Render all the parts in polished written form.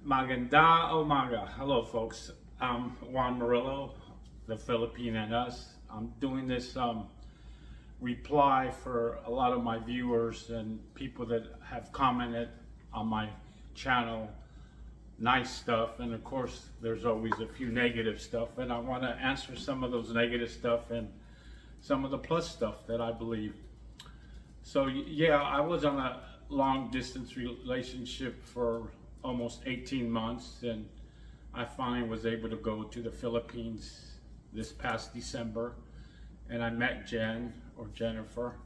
Maganda umaga. Hello, folks. I'm Juan Murillo, the Filipina and us. I'm doing this reply for a lot of my viewers and people that have commented on my channel. Nice stuff, and of course, there's always a few negative stuff, and I want to answer some of those negative stuff and some of the plus stuff that I believe. So yeah, I was on a long distance relationship for almost 18 months, and I finally was able to go to the Philippines this past December, and I met Jennifer,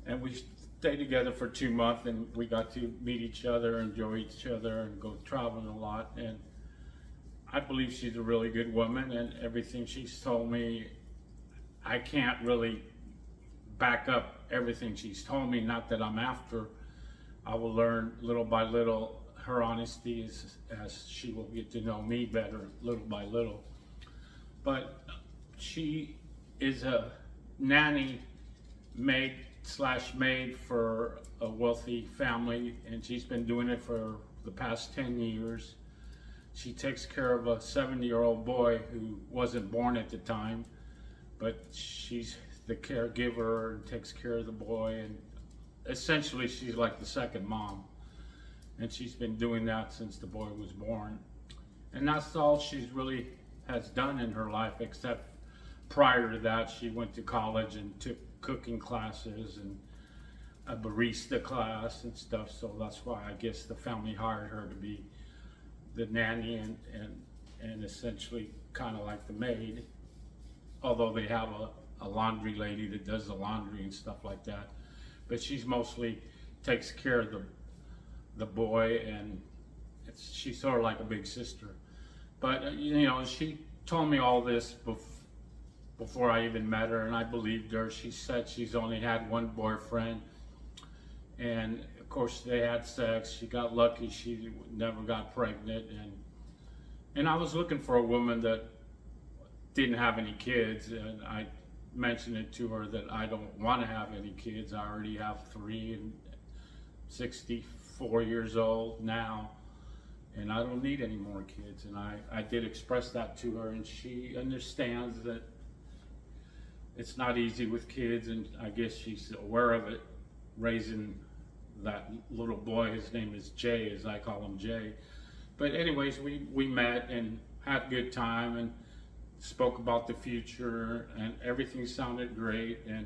and we stayed together for 2 months, and we got to meet each other, enjoy each other, and go traveling a lot. And I believe she's a really good woman, and everything she's told me, I can't really back up everything she's told me. Not that I'm after. I will learn little by little her honesty as she will get to know me better little by little. But she is a nanny maid for a wealthy family, and she's been doing it for the past 10 years. She takes care of a 7-year-old boy who wasn't born at the time, but she's the caregiver and takes care of the boy, and essentially she's like the second mom. And she's been doing that since the boy was born. And that's all she's really has done in her life, except prior to that, she went to college and took cooking classes and a barista class and stuff. So that's why I guess the family hired her to be the nanny and essentially kind of like the maid. Although they have a laundry lady that does the laundry and stuff like that. But she's mostly takes care of the boy, and she's sort of like a big sister. But you know, she told me all this before I even met her, and I believed her. She said she's only had one boyfriend, and of course they had sex. She got lucky; she never got pregnant, and I was looking for a woman that didn't have any kids, and I mentioned it to her that I don't want to have any kids. I already have 3 and 64 years old now, and I don't need any more kids. And I did express that to her, and she understands that it's not easy with kids, and I guess she's aware of it, raising that little boy. His name is Jay, as I call him, Jay. But anyways, we met and had a good time and spoke about the future, and everything sounded great, and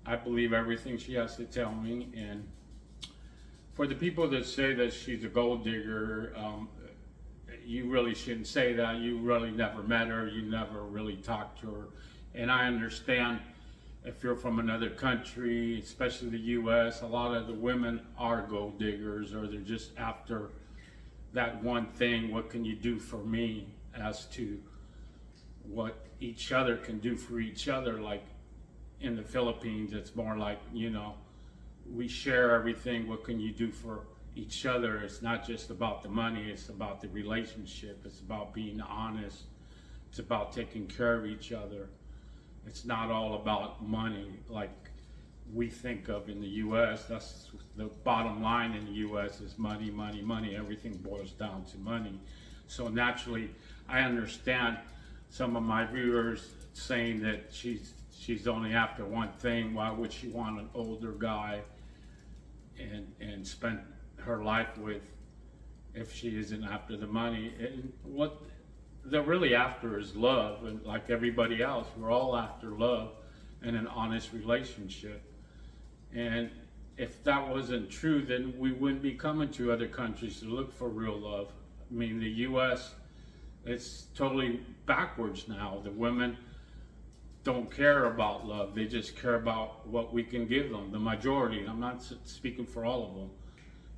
I believe everything she has to tell me. And for the people that say that she's a gold digger, you really shouldn't say that. You really never met her, you never really talked to her. And I understand if you're from another country, especially the US, a lot of the women are gold diggers, or they're just after that one thing. What can you do for me? As to what each other can do for each other. Like in the Philippines, it's more like, you know, we share everything. What can you do for each other? It's not just about the money, it's about the relationship. It's about being honest. It's about taking care of each other. It's not all about money like we think of in the US. That's the bottom line in the US is money, money, money. Everything boils down to money. So naturally, I understand some of my viewers saying that she's only after one thing. Why would she want an older guy and spend her life with if she isn't after the money? And what they're really after is love, and like everybody else, we're all after love and an honest relationship. And if that wasn't true, then we wouldn't be coming to other countries to look for real love. I mean, the US, it's totally backwards now. The women don't care about love. They just care about what we can give them. The majority, I'm not speaking for all of them,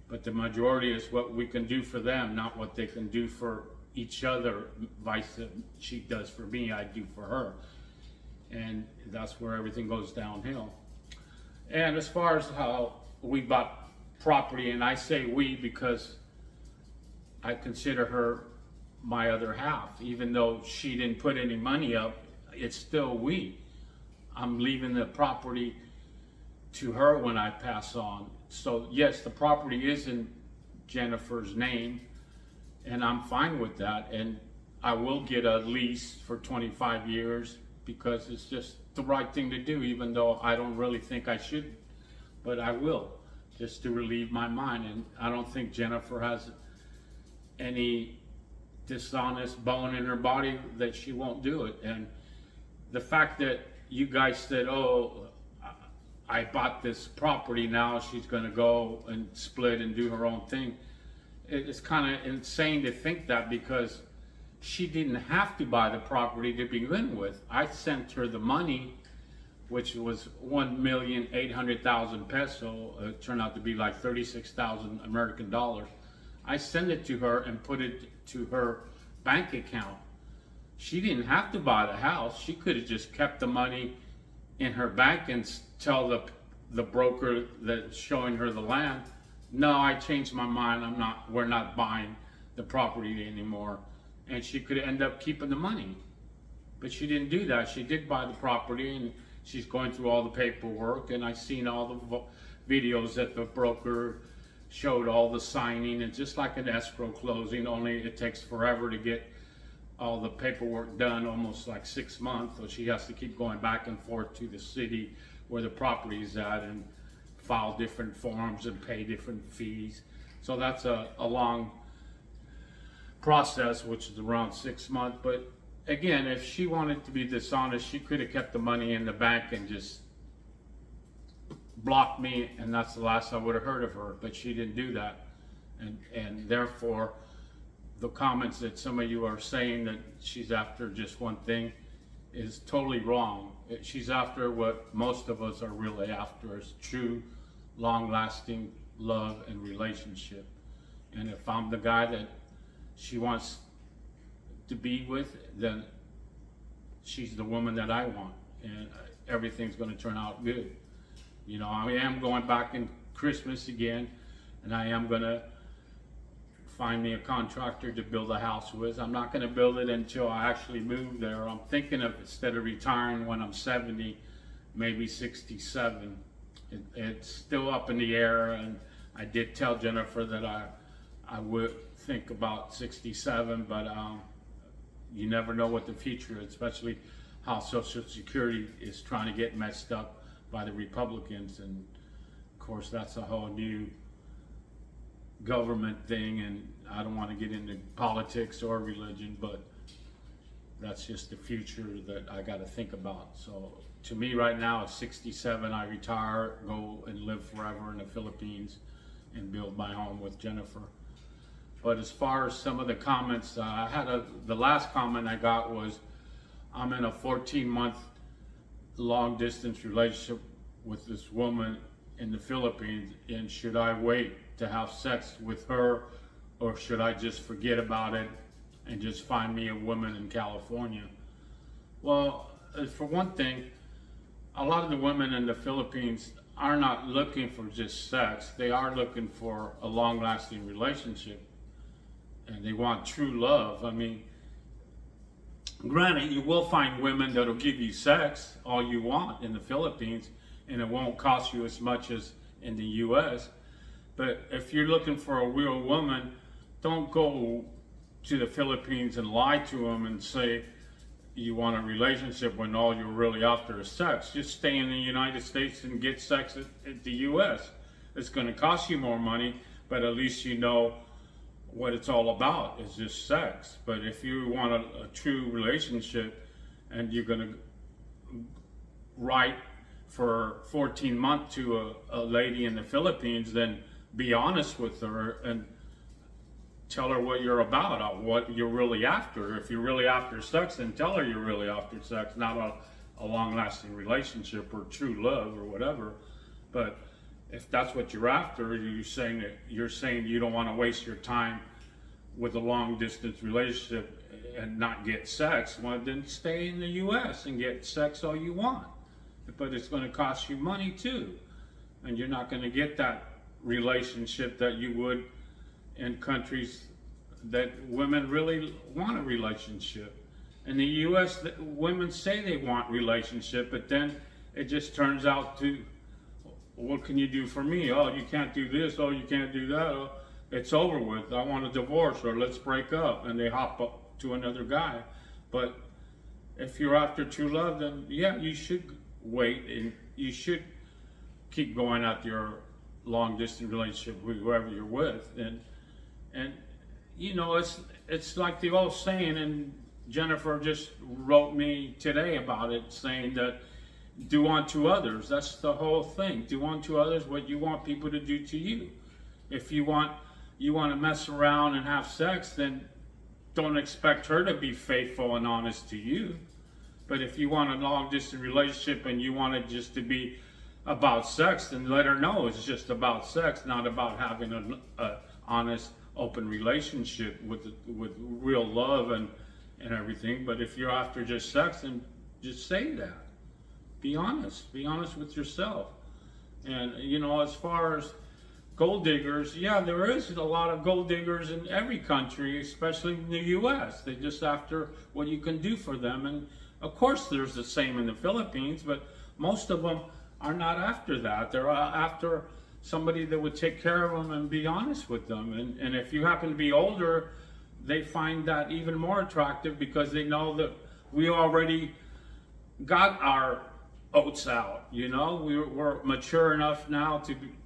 but the majority is what we can do for them, not what they can do for each other. Vice she does for me, I do for her. And that's where everything goes downhill. And as far as how we bought property, and I say we because I consider her my other half. Even though she didn't put any money up, it's still we. I'm leaving the property to her when I pass on. So yes, the property is in Jennifer's name, and I'm fine with that. And I will get a lease for 25 years because it's just the right thing to do, even though I don't really think I should, but I will, just to relieve my mind. And I don't think Jennifer has any dishonest bone in her body that she won't do it. And the fact that you guys said, oh, I bought this property, now she's going to go and split and do her own thing. It's kind of insane to think that, because she didn't have to buy the property to begin with. I sent her the money, which was 1,800,000 peso. It turned out to be like 36,000 American dollars. I sent it to her and put it to her bank account. She didn't have to buy the house. She could have just kept the money in her bank and tell the broker that's showing her the land, no, I changed my mind. We're not buying the property anymore. And she could end up keeping the money. But she didn't do that. She did buy the property, and she's going through all the paperwork, and I've seen all the videos that the broker showed all the signing. And just like an escrow closing, only it takes forever to get all the paperwork done, almost like 6 months. So she has to keep going back and forth to the city where the property is at and file different forms and pay different fees. So that's a long process, which is around 6 months. But again, if she wanted to be dishonest, she could have kept the money in the bank and just blocked me, and that's the last I would have heard of her. But she didn't do that, and therefore the comments that some of you are saying that she's after just one thing is totally wrong. She's after what most of us are really after, is true, long-lasting love and relationship. And if I'm the guy that she wants to be with, then she's the woman that I want, and everything's going to turn out good. You know, I am going back in Christmas again, and I am going to find me a contractor to build a house with. I'm not going to build it until I actually move there. I'm thinking of, instead of retiring when I'm 70, maybe 67. It's still up in the air, and I did tell Jennifer that I would think about 67, but you never know what the future is, especially how Social Security is trying to get messed up by the Republicans. And of course, that's a whole new government thing, and I don't want to get into politics or religion, but that's just the future that I got to think about. So to me right now, at 67, I retire, go and live forever in the Philippines and build my home with Jennifer. But as far as some of the comments, I had the last comment I got was, I'm in a 14-month long distance relationship with this woman in the Philippines, and should I wait to have sex with her, or should I just forget about it and just find me a woman in California? Well, for one thing, a lot of the women in the Philippines are not looking for just sex. They are looking for a long-lasting relationship, and they want true love. I mean, granted, you will find women that'll give you sex all you want in the Philippines, and it won't cost you as much as in the US. But if you're looking for a real woman, don't go to the Philippines and lie to them and say you want a relationship when all you're really after is sex. Just stay in the United States and get sex at the US. It's going to cost you more money, but at least you know what it's all about. It's just sex. But if you want a true relationship and you're going to write for 14 months to a lady in the Philippines, then be honest with her and tell her what you're about, what you're really after. If you're really after sex, then tell her you're really after sex, not a long-lasting relationship or true love or whatever. But if that's what you're after, you're saying you don't want to waste your time with a long-distance relationship and not get sex, well, then stay in the U.S. and get sex all you want. But it's going to cost you money too, and you're not going to get that relationship that you would in countries that women really want a relationship. In the U.S., women say they want relationship, but then it just turns out to, what can you do for me? Oh, you can't do this. Oh, you can't do that. Oh, it's over with. I want a divorce, or let's break up, and they hop up to another guy. But if you're after true love, then yeah, you should wait, and you should keep going at your long distance relationship with whoever you're with. And you know, it's like the old saying, and Jennifer just wrote me today about it, saying that do unto others. That's the whole thing. Do unto others what you want people to do to you. If you want to mess around and have sex, then don't expect her to be faithful and honest to you. But if you want a long distance relationship and you want it just to be about sex, then let her know it's just about sex, not about having an honest, open relationship with real love and everything. But if you're after just sex, then just say that. Be honest with yourself. And you know, as far as gold diggers, yeah, there is a lot of gold diggers in every country, especially in the US. They're just after what you can do for them. And of course there's the same in the Philippines, but most of them are not after that. They're after somebody that would take care of them and be honest with them. And if you happen to be older, they find that even more attractive, because they know that we already got our oats out. You know, we're mature enough now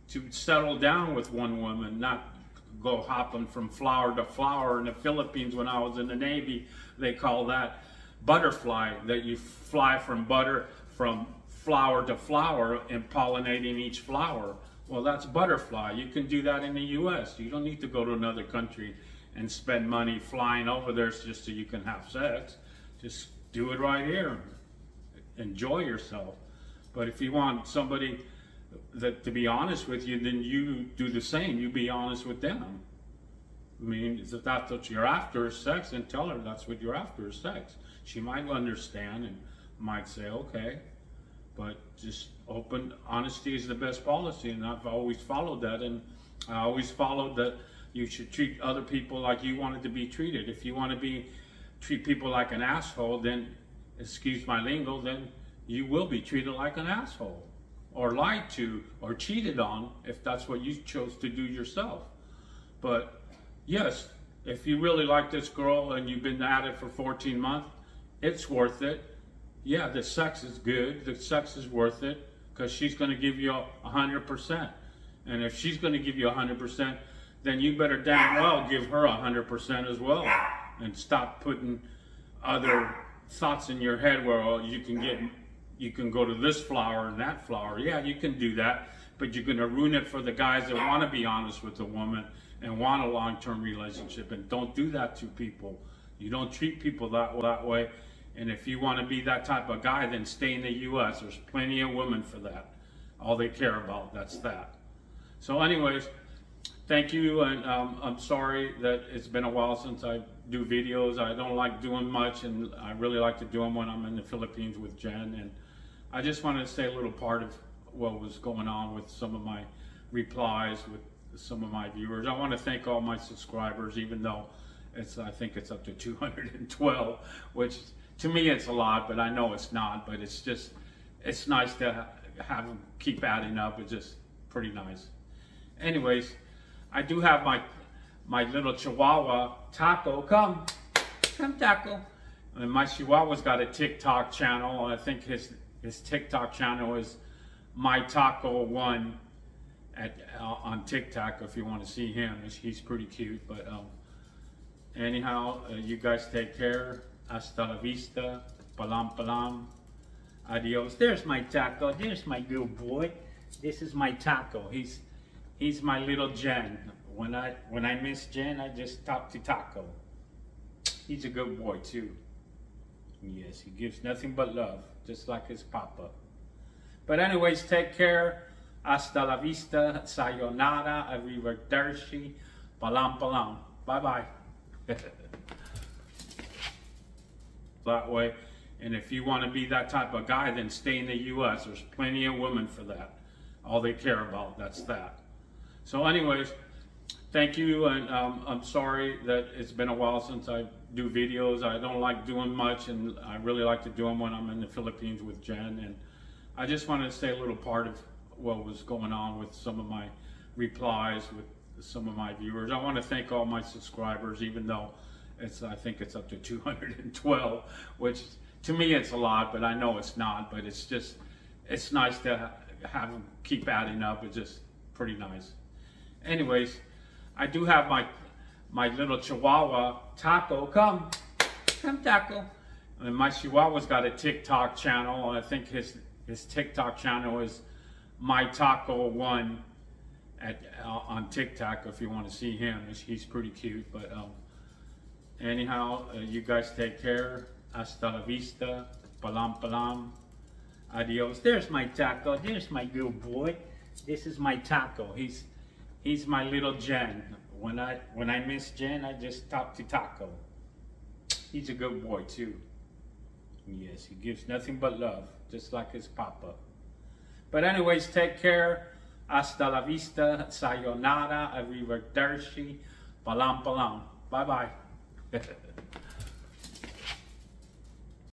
to settle down with one woman, not go hopping from flower to flower. In the Philippines, when I was in the Navy, they call that butterfly, that you fly from flower to flower and pollinating each flower. Well, that's butterfly. You can do that in the US. You don't need to go to another country and spend money flying over there just so you can have sex. Just do it right here. Enjoy yourself. But if you want somebody to be honest with you, then you do the same. You be honest with them. I mean, if that's what you're after is sex, then tell her that's what you're after is sex. She might understand and might say, okay. But just open honesty is the best policy, and I've always followed that. And I always followed that you should treat other people like you wanted to be treated. If you want to treat people like an asshole, then, excuse my lingo, then you will be treated like an asshole, or lied to, or cheated on, if that's what you chose to do yourself. But yes, if you really like this girl and you've been at it for 14 months, it's worth it. Yeah, the sex is good. The sex is worth it, because she's going to give you 100%. And if she's going to give you 100%, then you better damn well give her 100% as well. And stop putting other thoughts in your head where, oh, you can go to this flower and that flower. Yeah, you can do that, but you're going to ruin it for the guys that want to be honest with the woman and want a long-term relationship. And don't do that to people. You don't treat people that way. And if you want to be that type of guy, then stay in the US. There's plenty of women for that. All they care about, that's that. So anyways, thank you. And I'm sorry that it's been a while since I do videos. I don't like doing much, and I really like to do them when I'm in the Philippines with Jen. And I just wanted to say a little part of what was going on with some of my replies with some of my viewers. I want to thank all my subscribers, even though I think it's up to 212, which to me it's a lot, but I know it's not. But it's nice to have them keep adding up. It's just pretty nice. Anyways, I do have my little Chihuahua, Taco. Come Taco. And my Chihuahua's got a TikTok channel. I think his TikTok channel is My Taco 1 on TikTok. If you want to see him, he's pretty cute. But anyhow, you guys take care. Hasta la vista. Palam palam. Adios. There's my Taco. There's my little boy. This is my Taco. He's my little Jen. When I miss Jen, I just talk to Taco. He's a good boy too. Yes, he gives nothing but love, just like his papa. But anyways, take care. Hasta la vista. Sayonara. Arrivederci. Palam palam. Bye bye. That way. And if you want to be that type of guy, then stay in the US. There's plenty of women for that. All they care about, that's that. So anyways, thank you. And I'm sorry that it's been a while since I do videos. I don't like doing much, and I really like to do them when I'm in the Philippines with Jen. And I just wanted to say a little part of what was going on with some of my replies with some of my viewers. I want to thank all my subscribers, even though I think it's up to 212, which to me it's a lot, but I know it's not. But it's nice to have them keep adding up. It's just pretty nice. Anyways, I do have my little Chihuahua, Taco. Come Taco. And my Chihuahua's got a TikTok channel. I think his TikTok channel is My Taco 1 on TikTok. If you want to see him, he's pretty cute. But anyhow, you guys take care. Hasta la vista. Palam palam. Adios. There's my Taco. There's my good boy. This is my Taco. He's my little Jen. When I miss Jen, I just talk to Taco. He's a good boy too. Yes, he gives nothing but love, just like his papa. But anyways, take care. Hasta la vista. Sayonara. Arrivederci. Palam palam. Bye bye.